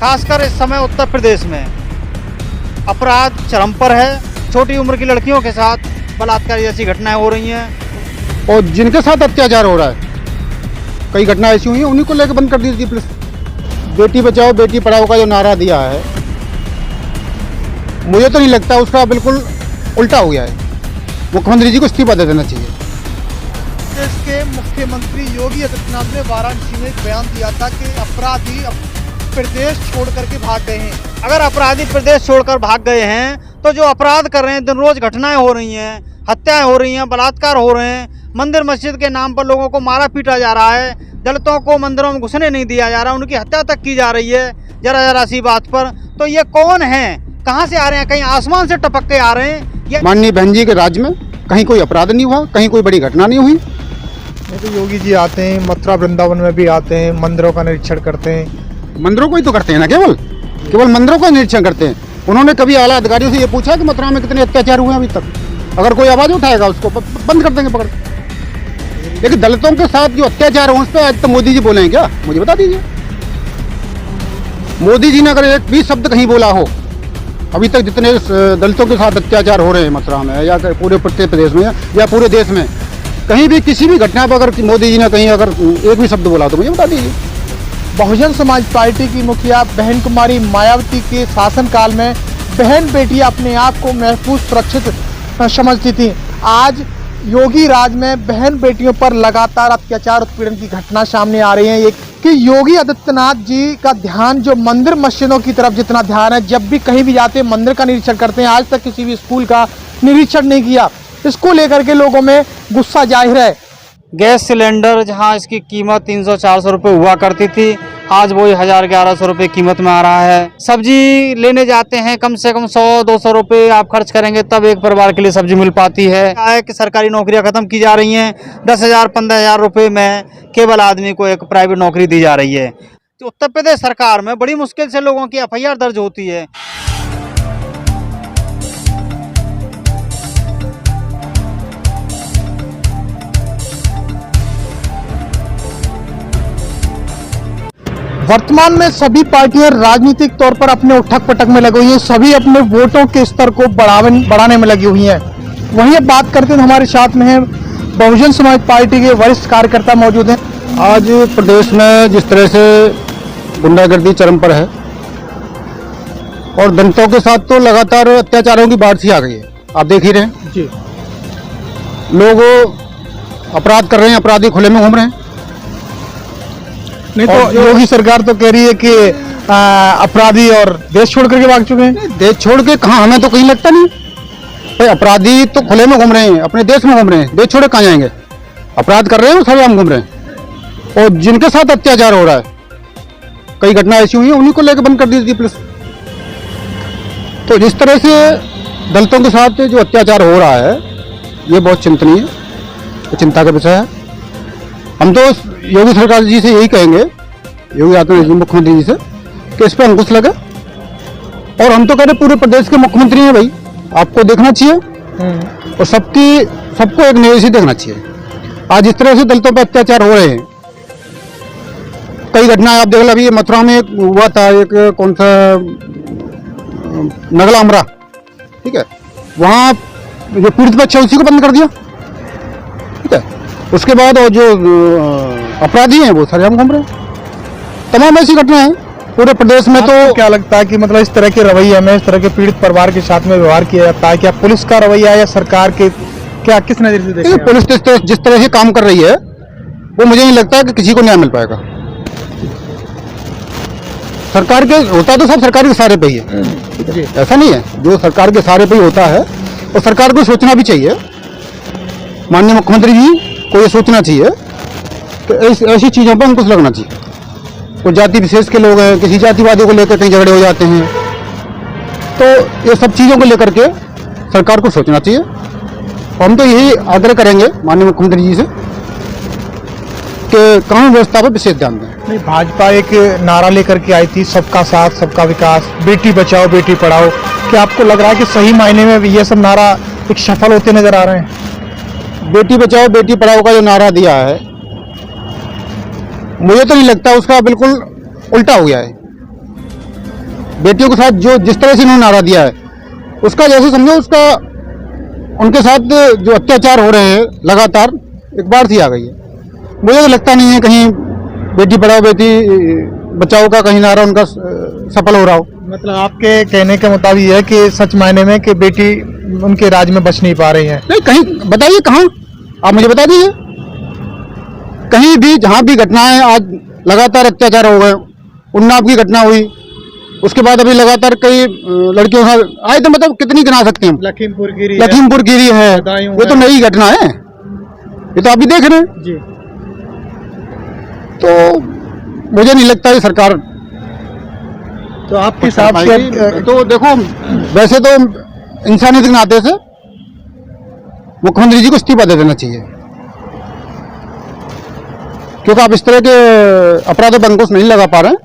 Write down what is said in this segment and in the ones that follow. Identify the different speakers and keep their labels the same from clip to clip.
Speaker 1: खासकर इस समय उत्तर प्रदेश में अपराध चरम पर है। छोटी उम्र की लड़कियों के साथ बलात्कार जैसी घटनाएं हो रही हैं
Speaker 2: और जिनके साथ अत्याचार हो रहा है, कई घटनाएं ऐसी हुई हैं, उन्हीं को लेकर बंद कर दी थी पुलिस। बेटी बचाओ बेटी पढ़ाओ का जो नारा दिया है, मुझे तो नहीं लगता, उसका बिल्कुल उल्टा हो गया है। मुख्यमंत्री जी को इस्तीफा दे देना चाहिए।
Speaker 1: देश के मुख्यमंत्री योगी आदित्यनाथ ने वाराणसी में एक बयान दिया था कि अपराधी प्रदेश छोड़ करके भाग गए हैं। अगर अपराधी प्रदेश छोड़कर भाग गए हैं तो जो अपराध कर रहे हैं, दिन रोज घटनाएं हो रही हैं, हत्याएं हो रही हैं, बलात्कार हो रहे हैं, मंदिर मस्जिद के नाम पर लोगों को मारा पीटा जा रहा है, दलितों को मंदिरों में घुसने नहीं दिया जा रहा, उनकी हत्या तक की जा रही है जरा जरा सी बात पर। तो ये कौन है, कहाँ से आ रहे हैं? कहीं आसमान से टपक के आ रहे हैं?
Speaker 2: माननीय बहन जी के राज्य में कहीं कोई अपराध नहीं हुआ, कहीं कोई बड़ी घटना नहीं हुई।
Speaker 3: तो योगी जी आते हैं, मथुरा वृंदावन में भी आते हैं, मंदिरों का निरीक्षण करते हैं।
Speaker 2: मंदिरों को ही तो करते हैं ना, केवल मंदिरों का निरीक्षण करते हैं। उन्होंने कभी आला अधिकारियों से ये पूछा कि मथुरा में कितने अत्याचार हुए अभी तक? अगर कोई आवाज उठाएगा उसको बंद कर देंगे पकड़। लेकिन दलितों के साथ जो अत्याचार हो उस पर आज तो मोदी जी बोले हैं क्या? मुझे बता दीजिए। मोदी जी ने अगर एक भी शब्द कहीं बोला हो अभी तक, जितने दलितों के साथ अत्याचार हो रहे हैं मथुरा में या पूरे उत्तर प्रदेश में या पूरे देश में, कहीं भी किसी भी घटना पर अगर मोदी जी ने कहीं अगर एक भी शब्द बोला तो मुझे बता दीजिए।
Speaker 3: बहुजन समाज पार्टी की मुखिया बहन कुमारी मायावती के शासनकाल में बहन बेटियां अपने आप को महफूज सुरक्षित समझती थी। आज योगी राज में बहन बेटियों पर लगातार अत्याचार उत्पीड़न की घटना सामने आ रही है। एक कि योगी आदित्यनाथ जी का ध्यान जो मंदिर मस्जिदों की तरफ जितना ध्यान है, जब भी कहीं भी जाते हैं मंदिर का निरीक्षण करते हैं, आज तक किसी भी स्कूल का निरीक्षण नहीं किया। इसको लेकर के लोगों में गुस्सा जाहिर है।
Speaker 1: गैस सिलेंडर जहां इसकी कीमत 300-400 रुपये हुआ करती थी, आज वो 1000-1100 रुपये कीमत में आ रहा है। सब्जी लेने जाते हैं, कम से कम 100-200 रुपये आप खर्च करेंगे तब एक परिवार के लिए सब्जी मिल पाती है। क्या है कि सरकारी नौकरियां खत्म की जा रही हैं, 10,000-15,000 रुपये में केवल आदमी को एक प्राइवेट नौकरी दी जा रही है। तो उत्तर प्रदेश सरकार में बड़ी मुश्किल से लोगों की FIR दर्ज होती है।
Speaker 3: वर्तमान में सभी पार्टियां राजनीतिक तौर पर अपने उठक पटक में लगी हुई हैं, सभी अपने वोटों के स्तर को बढ़ाने में लगी हुई हैं। वहीं अब बात करते हैं, हमारे साथ में है बहुजन समाज पार्टी के वरिष्ठ कार्यकर्ता मौजूद हैं।
Speaker 2: आज प्रदेश में जिस तरह से गुंडागर्दी चरम पर है और दलितों के साथ तो लगातार अत्याचारों की बाढ़ सी आ गई है, आप देख ही रहे हैं
Speaker 3: जी।
Speaker 2: लोग अपराध कर रहे हैं, अपराधी खुले में घूम रहे हैं।
Speaker 3: नहीं तो योगी सरकार तो कह रही है कि अपराधी और देश छोड़ करके भाग चुके हैं।
Speaker 2: देश छोड़ के कहाँ, हमें तो कहीं लगता नहीं भाई। अपराधी तो खुले में घूम रहे हैं, अपने देश में घूम रहे हैं, देश छोड़े कहाँ जाएंगे? अपराध कर रहे हैं और सरेआम घूम रहे हैं। और जिनके साथ अत्याचार हो रहा है, कई घटनाएं ऐसी हुई हैं, उन्हीं को लेकर बंद कर दी थी पुलिस। तो जिस तरह से दलितों के साथ जो अत्याचार हो रहा है, ये बहुत चिंतनीय है, चिंता का विषय है। हम तो योगी सरकार जी से यही कहेंगे, योगी आदित्यनाथ जी मुख्यमंत्री जी से, कि इस पर अंकुश लगे। और हम तो कह रहे पूरे प्रदेश के मुख्यमंत्री हैं भाई, आपको देखना चाहिए और सबको एक नजर से देखना चाहिए। आज इस तरह से दलितों पर अत्याचार हो रहे हैं, कई घटनाएं आप देख लो। अभी मथुरा में एक हुआ था, एक कौन सा नगला अमरा, ठीक है, वहाँ जो पीड़ित बच्चा उसी को बंद कर दिया, ठीक है। उसके बाद और जो अपराधी हैं वो सरेआम घूम रहे हैं। तमाम ऐसी घटनाएं हैं पूरे प्रदेश में। तो
Speaker 3: क्या लगता है कि मतलब इस तरह के रवैये में, इस तरह के पीड़ित परिवार के साथ में व्यवहार किया जाता है, क्या पुलिस का रवैया या सरकार के, क्या किस नजर से देखते हैं?
Speaker 2: पुलिस जिस तरह से काम कर रही है, वो मुझे नहीं लगता कि किसी को न्याय मिल पाएगा। सरकार के होता तो सब सरकार के सहारे पे ही है, ऐसा नहीं है। जो सरकार के सहारे पे ही होता है, और सरकार को सोचना भी चाहिए, माननीय मुख्यमंत्री जी को ये सोचना चाहिए कि ऐसी चीजों पर अंकुश लगना चाहिए। कुछ जाति विशेष के लोग हैं, किसी जातिवादी को लेकर कहीं झगड़े हो जाते हैं, तो ये सब चीजों को लेकर के सरकार को सोचना चाहिए। हम तो यही आग्रह करेंगे माननीय मुख्यमंत्री जी से कि कानून व्यवस्था पर विशेष ध्यान दें।
Speaker 3: नहीं, भाजपा एक नारा लेकर के आई थी, सबका साथ सबका विकास, बेटी बचाओ बेटी पढ़ाओ। क्या आपको लग रहा है कि सही मायने में ये सब नारा एक सफल होते नजर आ रहे हैं?
Speaker 2: बेटी बचाओ बेटी पढ़ाओ का जो नारा दिया है, मुझे तो नहीं लगता, उसका बिल्कुल उल्टा हो गया है। बेटियों के साथ जो जिस तरह से इन्होंने नारा दिया है, उसका जैसे समझो उसका उनके साथ जो अत्याचार हो रहे हैं लगातार, एक बार थी आ गई है। मुझे तो लगता नहीं है कहीं बेटी पढ़ाओ बेटी बचाओ का कहीं नारा उनका सफल हो रहा हो।
Speaker 3: मतलब आपके कहने के मुताबिक ये है कि सच मायने में कि बेटी उनके राज में बच नहीं पा रही है।
Speaker 2: नहीं, कहीं बताइए कहाँ, आप मुझे बता दीजिए। कहीं भी जहाँ भी घटनाएं आज लगातार अत्याचार हो गए, उन्नाव की घटना हुई, उसके बाद अभी लगातार कई लड़कियों से आए, तो मतलब कितनी गिना सकते हैं हम।
Speaker 3: लखीमपुर गिरी
Speaker 2: है,
Speaker 3: बदायूं
Speaker 2: ये तो
Speaker 3: है।
Speaker 2: नई घटना है, ये तो आप भी देख रहे हैं।
Speaker 3: जी।
Speaker 2: तो मुझे नहीं लगता है सरकार
Speaker 3: तो आपके हिसाब से
Speaker 2: तो देखो, वैसे तो इंसानियत के नाते से मुख्यमंत्री जी को इस्तीफा दे देना चाहिए, क्योंकि आप इस तरह के अपराधों पर अंकुश नहीं लगा पा रहे हैं,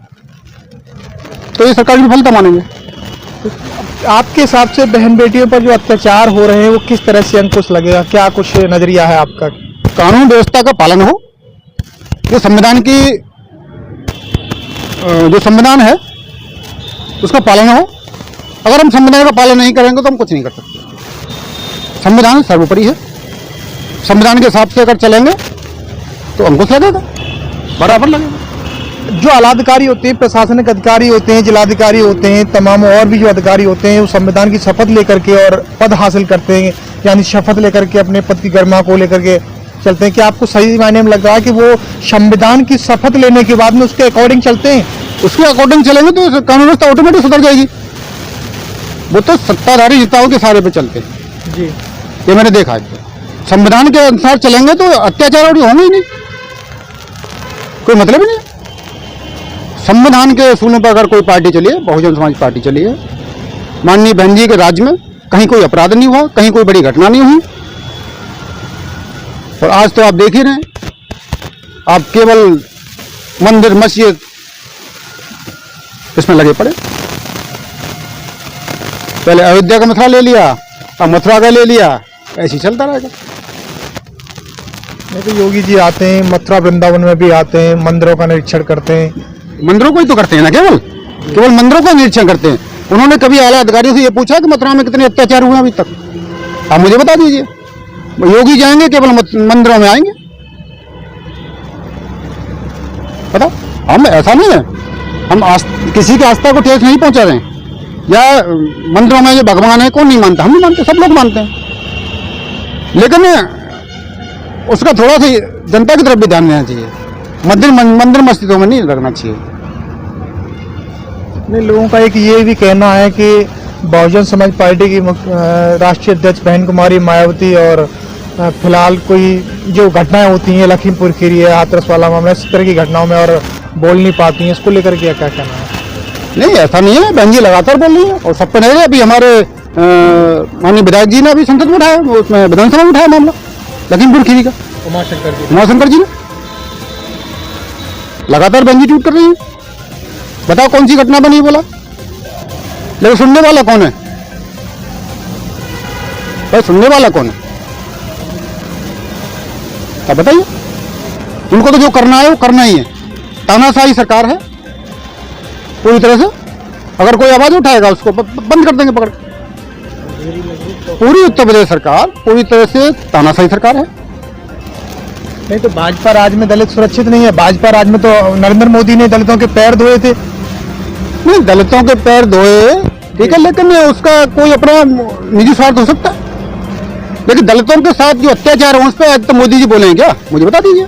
Speaker 2: तो ये सरकार की विफलता मानेंगे।
Speaker 3: आपके हिसाब से बहन बेटियों पर जो अत्याचार हो रहे हैं वो किस तरह से अंकुश लगेगा, क्या कुछ नजरिया है आपका?
Speaker 2: कानून व्यवस्था का पालन हो, जो संविधान की जो संविधान है उसका पालन हो। अगर हम संविधान का पालन नहीं करेंगे तो हम कुछ नहीं कर सकते। संविधान सर्वोपरि है, संविधान के हिसाब से अगर चलेंगे तो अंकुश लगेगा, बराबर लगेगा।
Speaker 3: जो आलाधिकारी होते हैं, प्रशासनिक अधिकारी होते हैं, जिलाधिकारी होते हैं, तमाम और भी जो अधिकारी होते हैं वो संविधान की शपथ लेकर के और पद हासिल करते हैं, यानी शपथ लेकर के अपने पद की गरिमा को लेकर के चलते हैं। क्या आपको सही मायने में लग रहा है कि वो संविधान की शपथ लेने के बाद में उसके अकॉर्डिंग चलते हैं?
Speaker 2: उसके अकॉर्डिंग चलेंगे तो कानून व्यवस्था ऑटोमेटिक सुधर जाएगी। वो तो सत्ताधारी नेताओं के सहारे पे चलते हैं
Speaker 3: जी,
Speaker 2: ये मैंने देखा है। संविधान के अनुसार चलेंगे तो अत्याचार और होंगे ही नहीं, कोई मतलब ही नहीं। संविधान के असूलों पर अगर कोई पार्टी चली है, बहुजन समाज पार्टी चली है, माननीय बहन जी के राज्य में कहीं कोई अपराध नहीं हुआ, कहीं कोई बड़ी घटना नहीं हुई। और आज तो आप देख ही रहे हैं, आप केवल मंदिर मस्जिद इसमें लगे पड़े। पहले अयोध्या का मथुरा ले लिया, अब मथुरा का ले लिया, ऐसे ही चलता रहेगा।
Speaker 3: नहीं तो योगी जी आते हैं, मथुरा वृंदावन में भी आते हैं, मंदिरों का निरीक्षण करते हैं।
Speaker 2: मंदिरों को ही तो करते हैं ना, केवल मंदिरों का निरीक्षण करते हैं। उन्होंने कभी आला अधिकारियों से ये पूछा कि मथुरा में कितने अत्याचार हुए अभी तक? आप मुझे बता दीजिए। योगी जाएंगे केवल मंदिरों में आएंगे, पता हम ऐसा नहीं है, हम किसी की आस्था को ठेस नहीं पहुंचा रहे हैं। या मंदिरों में जो भगवान है कौन नहीं मानता? हम नहीं मानते, सब लोग मानते हैं, लेकिन उसका थोड़ा सा जनता की तरफ भी ध्यान देना चाहिए। मंदिर मस्जिदों में नहीं रखना चाहिए।
Speaker 3: नहीं, लोगों का एक ये भी कहना है कि बहुजन समाज पार्टी की राष्ट्रीय अध्यक्ष बहन कुमारी मायावती और फिलहाल कोई जो घटनाएं होती हैं, लखीमपुर खीरी है, हाथरस वाला मामला, इस तरह की घटनाओं में और बोल नहीं पाती हैं, इसको लेकर के क्या कहना है?
Speaker 2: नहीं, ऐसा नहीं है, बहन जी लगातार बोल रही है और सब पे नहीं। अभी हमारे माननीय विधायक जी ने अभी संसद में उठाया, उसमें विधानसभा में उठाया मामला लखीमपुर खीरी का। उमाशंकर जी ने लगातार बहन जी ट्वीट कर रही है। बताओ कौन सी घटना बनी, बोला, लेकिन सुनने वाला कौन है भाई? सुनने वाला कौन है अब बताइए। उनको तो जो करना है वो करना ही है। तानाशाही सरकार है पूरी तरह से। अगर कोई आवाज उठाएगा उसको बंद कर देंगे पकड़। पूरी उत्तर प्रदेश सरकार पूरी तरह से तानाशाही सरकार है।
Speaker 3: नहीं तो भाजपा राज में दलित सुरक्षित नहीं है। भाजपा राज में तो नरेंद्र मोदी ने दलितों के पैर धोए थे।
Speaker 2: नहीं, दलितों के पैर धोए ठीक है, लेकिन उसका कोई अपना निजी स्वार्थ हो सकता है। लेकिन दलितों के साथ जो अत्याचार हो उस पर तो मोदी जी बोले हैं क्या? मुझे बता दीजिए।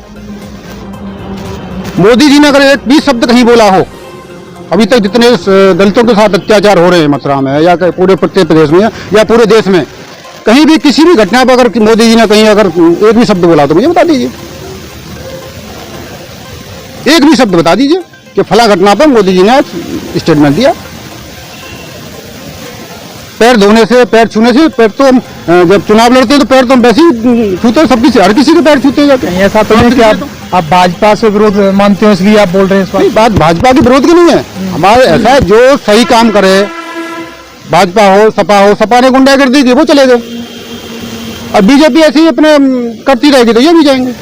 Speaker 2: मोदी जी ने अगर एक भी शब्द कहीं बोला हो अभी तक जितने दलितों के साथ अत्याचार हो रहे हैं मथुरा में या पूरे उत्तर प्रदेश में या पूरे देश में, कहीं भी किसी भी घटना पर अगर मोदी जी ने कहीं अगर एक भी शब्द बोला तो मुझे बता दीजिए। एक भी शब्द बता दीजिए कि फला घटना पर मोदी जी ने स्टेटमेंट दिया। पैर धोने से, पैर छूने से, पैर तो हम जब चुनाव लड़ते हैं तो पैर तो हम वैसे ही छूते हैं, सबकी हर किसी के पैर छूते हैं जाके।
Speaker 3: ऐसा तो नहीं कि आप भाजपा से विरोध मानते हो इसलिए आप बोल रहे हैं इस
Speaker 2: नहीं, बात भाजपा के विरोध की नहीं है। हमारे ऐसा है जो सही काम करे, भाजपा हो सपा ने गुंडागर्दी की वो चले गए, और बीजेपी ऐसी ही अपने करती रहेगी तो ये भी जाएंगे।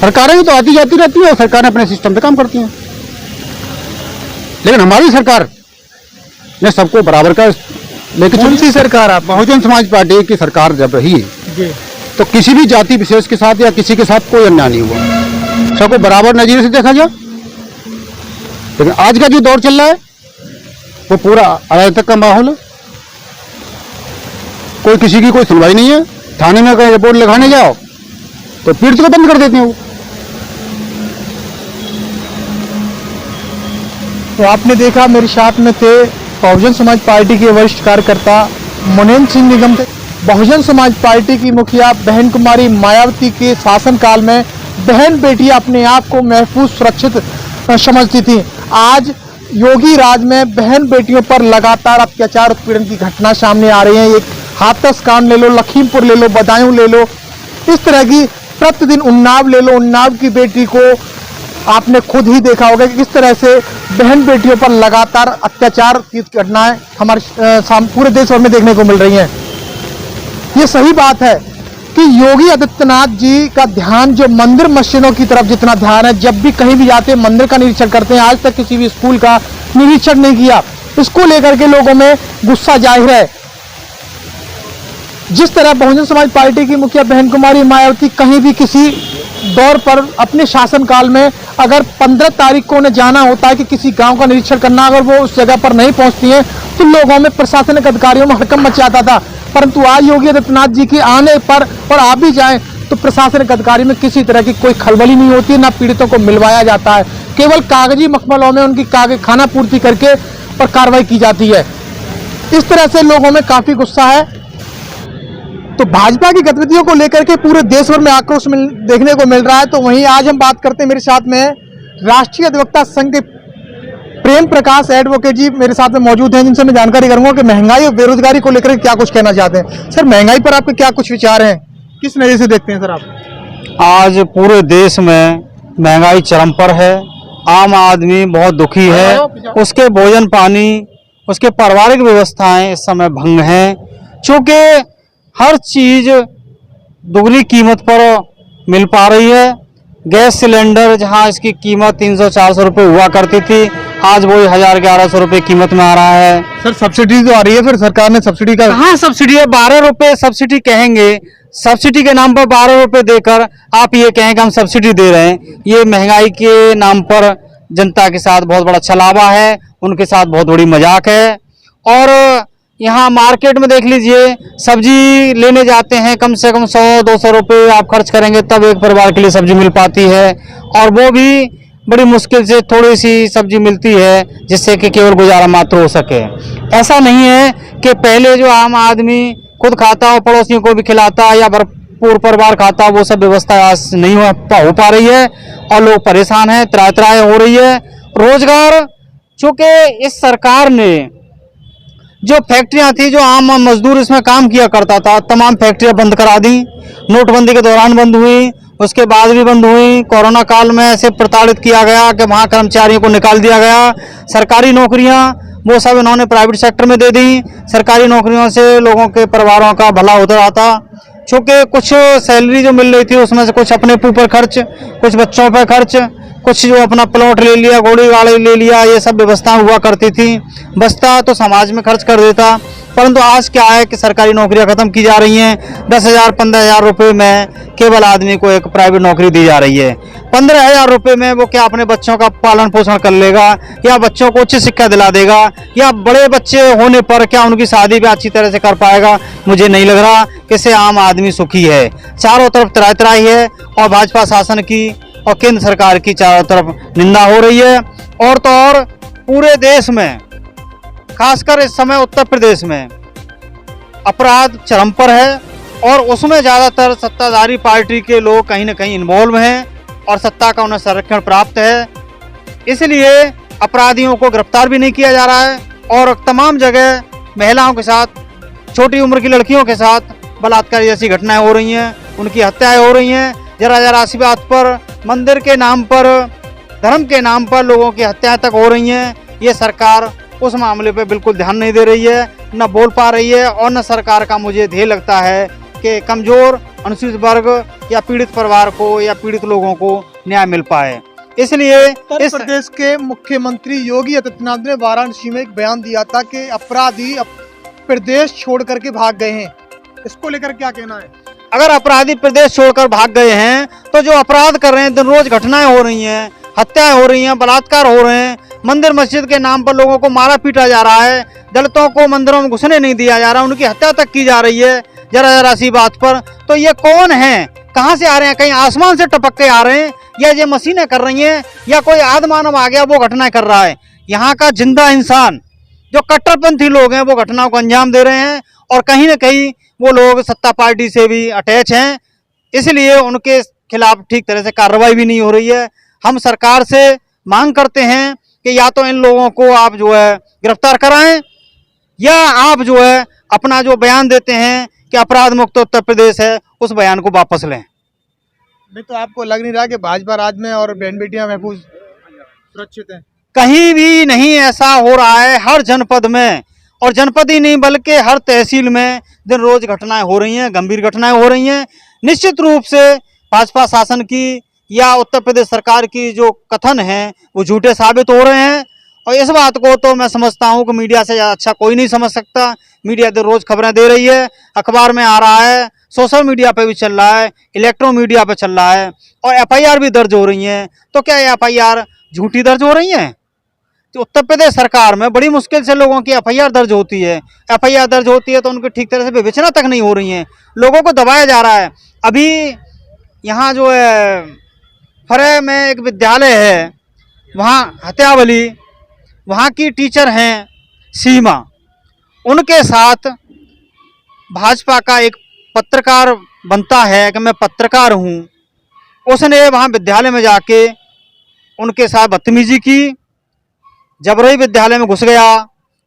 Speaker 2: सरकारें तो आती जाती रहती है और सरकारें अपने सिस्टम पे काम करती हैं। लेकिन हमारी सरकार ने सबको बराबर का लेके
Speaker 3: कौन सी सरकार आप?
Speaker 2: बहुजन समाज पार्टी की सरकार जब रही
Speaker 3: जी।
Speaker 2: तो किसी भी जाति विशेष के साथ या किसी के साथ कोई अन्याय नहीं हुआ, सबको बराबर नजरिए से देखा गया। लेकिन आज का जो दौर चल रहा है वो पूरा अराजकता का माहौल है, कोई किसी की कोई सुनवाई नहीं है। थाने में अगर रिपोर्ट लिखाने जाओ तो पीड़ित को बंद कर देते हैं वो।
Speaker 3: तो आपने देखा मेरे साथ में थे बहुजन समाज पार्टी के वरिष्ठ कार्यकर्ता मुनीम सिंह निगम थे। बहुजन समाज पार्टी की मुखिया बहन कुमारी मायावती के शासनकाल में बहन बेटियां अपने आप को महफूज सुरक्षित समझती थी। आज योगी राज में बहन बेटियों पर लगातार अत्याचार उत्पीड़न की घटना सामने आ रही है। एक हाथरस कांड ले लो, लखीमपुर ले लो, बदायूं ले लो, इस तरह की प्रतिदिन उन्नाव ले लो। उन्नाव की बेटी को आपने खुद ही देखा होगा कि किस तरह से बहन बेटियों पर लगातार अत्याचार की घटनाएं हमारे पूरे देश भर में देखने को मिल रही हैं। ये सही बात है कि योगी आदित्यनाथ जी का ध्यान जो मंदिर मस्जिदों की तरफ जितना ध्यान है, जब भी कहीं भी जाते हैं मंदिर का निरीक्षण करते हैं, आज तक किसी भी स्कूल का निरीक्षण नहीं किया। इसको लेकर के लोगों में गुस्सा जाहिर है। जिस तरह बहुजन समाज पार्टी की मुखिया बहन कुमारी मायावती कहीं भी किसी दौर पर अपने शासनकाल में अगर 15 तारीख को उन्हें जाना होता है कि किसी गांव का निरीक्षण करना, अगर वो उस जगह पर नहीं पहुंचती हैं तो लोगों में, प्रशासनिक अधिकारियों में हड़कंप मच जाता था। परंतु आज योगी आदित्यनाथ जी के आने पर और आप भी जाएं तो प्रशासनिक अधिकारी में किसी तरह की कोई खलबली नहीं होती है, ना पीड़ितों को मिलवाया जाता है। केवल कागजी मखमलों में उनकी खाना पूर्ति करके और कार्रवाई की जाती है। इस तरह से लोगों में काफी गुस्सा है। तो भाजपा की गतिविधियों को लेकर के पूरे देश भर में आक्रोश देखने को मिल रहा है। तो वहीं आज हम बात करते हैं, मेरे साथ में राष्ट्रीय अधिवक्ता संघ के प्रेम प्रकाश एडवोकेट जी मेरे साथ में मौजूद हैं, जिनसे मैं जानकारी करूंगा कि महंगाई और बेरोजगारी को लेकर क्या कुछ कहना चाहते हैं। सर, महंगाई पर आपके क्या कुछ विचार हैं, किस नजर से देखते हैं सर आप?
Speaker 4: आज पूरे देश में महंगाई चरम पर है। आम आदमी बहुत दुखी है। उसके भोजन पानी, उसके पारिवारिक व्यवस्थाएं इस समय भंग हैं, चूँकि हर चीज दुगनी कीमत पर मिल पा रही है। गैस सिलेंडर जहां इसकी कीमत 300-400 रुपये हुआ करती थी, आज वो 1000-1100 रुपये कीमत में आ रहा है।
Speaker 3: सर, सब्सिडी तो आ रही है, फिर सरकार ने सब्सिडी का
Speaker 4: हाँ, सब्सिडी है। 12 रुपये सब्सिडी कहेंगे, सब्सिडी के नाम पर 12 रुपये देकर आप ये कहें कि हम सब्सिडी दे रहे हैं, ये महंगाई के नाम पर जनता के साथ बहुत बड़ा छलावा है, उनके साथ बहुत बड़ी मजाक है। और यहाँ मार्केट में देख लीजिए, सब्जी लेने जाते हैं, कम से कम 100-200 रुपये आप खर्च करेंगे तब एक परिवार के लिए सब्जी मिल पाती है, और वो भी बड़ी मुश्किल से थोड़ी सी सब्जी मिलती है जिससे कि केवल गुजारा मात्र हो सके। ऐसा नहीं है कि पहले जो आम आदमी खुद खाता हो, पड़ोसियों को भी खिलाता या भरपूर परिवार खाता, वो सब व्यवस्था आज नहीं हो पा रही है और लोग परेशान हैं, त्राय हो रही है। रोजगार, चूँकि इस सरकार ने जो फैक्ट्रियां थी, जो आम मजदूर इसमें काम किया करता था, तमाम फैक्ट्रियां बंद करा दी। नोटबंदी के दौरान बंद हुई, उसके बाद भी बंद हुई। कोरोना काल में ऐसे प्रताड़ित किया गया कि वहाँ कर्मचारियों को निकाल दिया गया। सरकारी नौकरियां वो सब इन्होंने प्राइवेट सेक्टर में दे दी। सरकारी नौकरियों से लोगों के परिवारों का भला होता रहा था, चूँकि कुछ सैलरी जो मिल रही थी उसमें से कुछ अपने ऊपर खर्च, कुछ बच्चों पर खर्च, कुछ जो अपना प्लॉट ले लिया, घोड़ी गाड़ी ले लिया, ये सब व्यवस्था हुआ करती थी। बचता तो समाज में खर्च कर देता। परंतु आज क्या है कि सरकारी नौकरियां खत्म की जा रही हैं। 10,000-15,000 रुपये में केवल आदमी को एक प्राइवेट नौकरी दी जा रही है। 15,000 रुपये में वो क्या अपने बच्चों का पालन पोषण कर लेगा, या बच्चों को उच्च शिक्षा दिला देगा, या बड़े बच्चे होने पर क्या उनकी शादी भी अच्छी तरह से कर पाएगा? मुझे नहीं लग रहा कि इससे आम आदमी सुखी है। चारों तरफ त्राही है और भाजपा शासन की और केंद्र सरकार की चारों तरफ निंदा हो रही है। और तो और पूरे देश में, खासकर इस समय उत्तर प्रदेश में अपराध चरम पर है और उसमें ज़्यादातर सत्ताधारी पार्टी के लोग कहीं न कहीं इन्वॉल्व हैं और सत्ता का उन्हें संरक्षण प्राप्त है। इसलिए अपराधियों को गिरफ्तार भी नहीं किया जा रहा है और तमाम जगह महिलाओं के साथ, छोटी उम्र की लड़कियों के साथ बलात्कार जैसी घटनाएं हो रही हैं, उनकी हत्याएं हो रही हैं। जरा सी बात पर, मंदिर के नाम पर, धर्म के नाम पर लोगों की हत्याएं तक हो रही हैं। ये सरकार उस मामले पे बिल्कुल ध्यान नहीं दे रही है, न बोल पा रही है, और न सरकार का मुझे ध्येय लगता है कि कमज़ोर, अनुसूचित वर्ग या पीड़ित परिवार को या पीड़ित लोगों को न्याय मिल पाए। इसलिए
Speaker 1: उत्तर प्रदेश के मुख्यमंत्री योगी आदित्यनाथ ने वाराणसी में एक बयान दिया था कि अपराधी प्रदेश छोड़ करके भाग गए हैं। इसको लेकर क्या कहना है?
Speaker 4: अगर अपराधी प्रदेश छोड़कर भाग गए हैं तो जो अपराध कर रहे हैं, दिन रोज घटनाएं हो रही हैं, हत्याएं हो रही हैं, बलात्कार हो रहे हैं, मंदिर मस्जिद के नाम पर लोगों को मारा पीटा जा रहा है, दलितों को मंदिरों में घुसने नहीं दिया जा रहा, उनकी हत्या तक की जा रही है जरा जरा सी बात पर। तो ये कौन है, कहाँ से आ रहे हैं? कहीं आसमान से टपक के आ रहे हैं या ये मशीनें कर रही हैं या कोई आद मानव आ गया वो घटनाएं कर रहा है? यहाँ का जिंदा इंसान जो कट्टरपंथी लोग हैं वो घटनाओं को अंजाम दे रहे हैं और कहीं ना कहीं वो लोग सत्ता पार्टी से भी अटैच हैं, इसलिए उनके खिलाफ ठीक तरह से कार्रवाई भी नहीं हो रही है। हम सरकार से मांग करते हैं कि या तो इन लोगों को आप जो है गिरफ्तार कराएं या आप जो है अपना जो बयान देते हैं कि अपराध मुक्त उत्तर प्रदेश है उस बयान को वापस लें।
Speaker 1: नहीं तो आपको लग नहीं रहा कि भाजपा राज में और बहन बेटियां महफूज सुरक्षित हैं?
Speaker 4: कहीं भी नहीं ऐसा हो रहा है। हर जनपद में, और जनपद ही नहीं बल्कि हर तहसील में दिन रोज घटनाएं हो रही हैं, गंभीर घटनाएं हो रही हैं। निश्चित रूप से भाजपा शासन की या उत्तर प्रदेश सरकार की जो कथन हैं वो झूठे साबित हो रहे हैं और इस बात को तो मैं समझता हूं कि मीडिया से अच्छा कोई नहीं समझ सकता। मीडिया दिन रोज खबरें दे रही है, अखबार में आ रहा है, सोशल मीडिया पे भी चल रहा है, इलेक्ट्रो मीडिया पे चल रहा है और एफआईआर भी दर्ज हो रही हैं। तो क्या एफआईआर झूठी दर्ज हो रही हैं? तो उत्तर प्रदेश सरकार में बड़ी मुश्किल से लोगों की एफआईआर दर्ज होती है। एफआईआर दर्ज होती है तो उनकी ठीक तरह से विवेचना तक नहीं हो रही है, लोगों को दबाया जा रहा है। अभी यहाँ जो है फरे में एक विद्यालय है, वहाँ हत्यावली, वहाँ की टीचर हैं सीमा, उनके साथ भाजपा का एक पत्रकार बनता है कि मैं पत्रकार हूँ, उसने वहाँ विद्यालय में जाके उनके साथ बदतमीजी की, जबरई विद्यालय में घुस गया,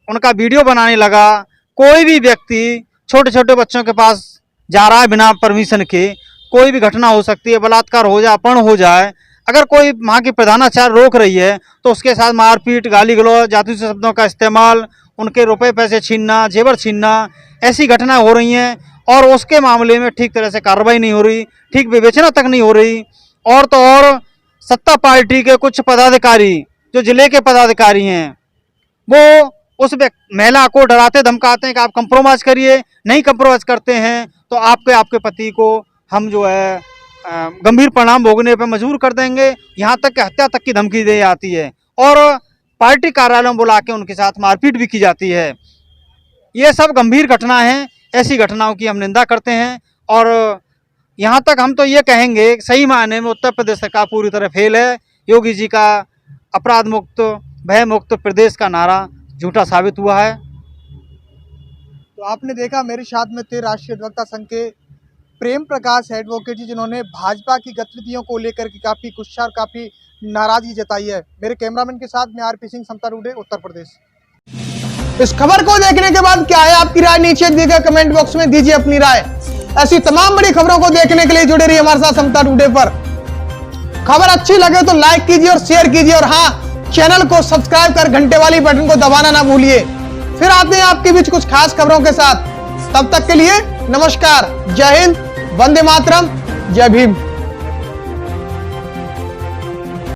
Speaker 4: उनका वीडियो बनाने लगा। कोई भी व्यक्ति छोटे छोटे बच्चों के पास जा रहा है बिना परमिशन के, कोई भी घटना हो सकती है, बलात्कार हो जाए, अपहरण हो जाए। अगर कोई वहाँ की प्रधानाचार्य रोक रही है तो उसके साथ मारपीट, गाली गलौज, जाति शब्दों का इस्तेमाल, उनके रुपए पैसे छीनना, जेवर छीनना, ऐसी घटनाएं हो रही हैं और उसके मामले में ठीक तरह से कार्रवाई नहीं हो रही, ठीक विवेचना तक नहीं हो रही। और तो और सत्ता पार्टी के कुछ पदाधिकारी जो जिले के पदाधिकारी हैं वो उस महिला को डराते धमकाते हैं कि आप कंप्रोमाइज करिए, नहीं कंप्रोमाइज करते हैं तो आपके पति को हम जो है गंभीर परिणाम भोगने पर मजबूर कर देंगे। यहाँ तक कि हत्या तक की धमकी दी जाती है और पार्टी कार्यालयों में बुला के उनके साथ मारपीट भी की जाती है। ये सब गंभीर घटना है, ऐसी घटनाओं की हम निंदा करते हैं और यहाँ तक हम तो ये कहेंगे सही मायने में उत्तर प्रदेश सरकार पूरी तरह फेल है। योगी जी का अपराध मुक्त, भय मुक्त प्रदेश का नारा झूठा साबित हुआ है।
Speaker 1: तो आपने देखा मेरे साथ में थे राष्ट्रीय अधिवक्ता संघ के प्रेम प्रकाश एडवोकेट जी, जिन्होंने भाजपा की गतिविधियों को लेकर के काफी गुस्सा और काफी नाराजगी जताई है। मेरे कैमरामैन के साथ मैं आरपी सिंह, समता रूडे, उत्तर प्रदेश।
Speaker 3: इस खबर को देखने के बाद क्या है आपकी राय? नीचे दिए गए कमेंट बॉक्स में दीजिए अपनी राय। ऐसी तमाम बड़ी खबरों को देखने के लिए जुड़े रहिए हमारे साथ समता टुडे पर। खबर अच्छी लगे तो लाइक कीजिए और शेयर कीजिए और हाँ, चैनल को सब्सक्राइब कर घंटे वाली बटन को दबाना ना भूलिए। फिर आते हैं आपके बीच कुछ खास खबरों के साथ। तब तक के लिए नमस्कार, जय हिंद, वंदे मातरम, जय भीम।